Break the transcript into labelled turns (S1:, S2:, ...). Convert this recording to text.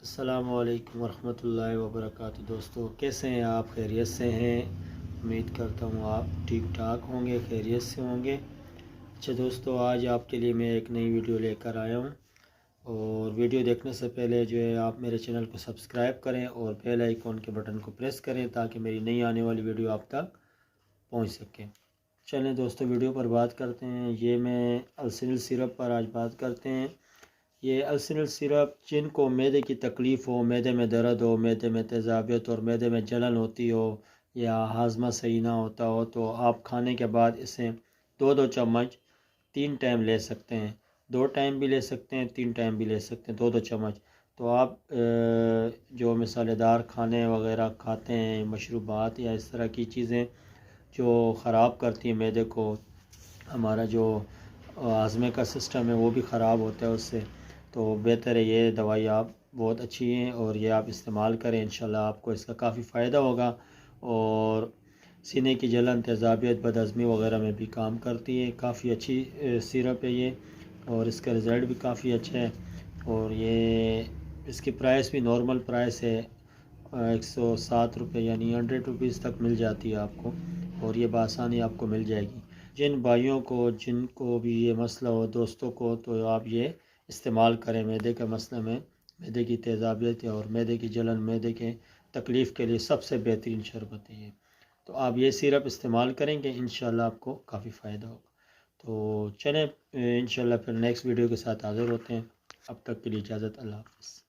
S1: السلام علیکم ورحمۃ اللہ وبرکاتہ۔ دوستو کیسے ہیں آپ؟ خیریت سے ہیں؟ امید کرتا ہوں آپ ٹھیک ٹھاک ہوں گے، خیریت سے ہوں گے۔ اچھا دوستو، آج آپ کے لیے میں ایک نئی ویڈیو لے کر آیا ہوں، اور ویڈیو دیکھنے سے پہلے جو ہے آپ میرے چینل کو سبسکرائب کریں اور بیل آئیکن کے بٹن کو پریس کریں تاکہ میری نئی آنے والی ویڈیو آپ تک پہنچ سکے۔ چلیں دوستو ویڈیو پر بات کرتے ہیں۔ یہ میں السنل سیرپ پر آج بات کرتے ہیں۔ یہ السنل سیرپ جن کو معدے کی تکلیف ہو، معدے میں درد ہو، معدے میں تیزابیت اور معدے میں جلن ہوتی ہو یا ہاضمہ صحیح نہ ہوتا ہو، تو آپ کھانے کے بعد اسے 2 چمچ 3 ٹائم لے سکتے ہیں۔ 2 ٹائم بھی لے سکتے ہیں، 3 ٹائم بھی لے سکتے ہیں، 2 چمچ۔ تو آپ جو مسالے دار کھانے وغیرہ کھاتے ہیں، مشروبات یا اس طرح کی چیزیں جو خراب کرتی ہیں معدے کو، ہمارا جو ہاضمے کا سسٹم ہے وہ بھی خراب ہوتا ہے اس سے، تو بہتر ہے یہ دوائی آپ بہت اچھی ہیں اور یہ آپ استعمال کریں، انشاءاللہ آپ کو اس کا کافی فائدہ ہوگا۔ اور سینے کی جلن، تیزابیت، بدہضمی وغیرہ میں بھی کام کرتی ہے۔ کافی اچھی سیرپ ہے یہ، اور اس کا رزلٹ بھی کافی اچھا ہے۔ اور یہ اس کی پرائس بھی نارمل پرائس ہے، 107 روپے یعنی 100 روپیز تک مل جاتی ہے آپ کو، اور یہ بآسانی آپ کو مل جائے گی۔ جن بھائیوں کو جن کو بھی یہ مسئلہ ہو، دوستوں کو، تو آپ یہ استعمال کریں۔ معدے کے مسئلے میں، معدے کی تیزابیت اور معدے کی جلن، معدے کے تکلیف کے لیے سب سے بہترین شربت ہے یہ۔ تو آپ یہ سیرپ استعمال کریں گے، انشاءاللہ آپ کو کافی فائدہ ہوگا۔ تو چلیں انشاءاللہ پھر نیکسٹ ویڈیو کے ساتھ حاضر ہوتے ہیں۔ اب تک کے لیے اجازت، اللہ حافظ۔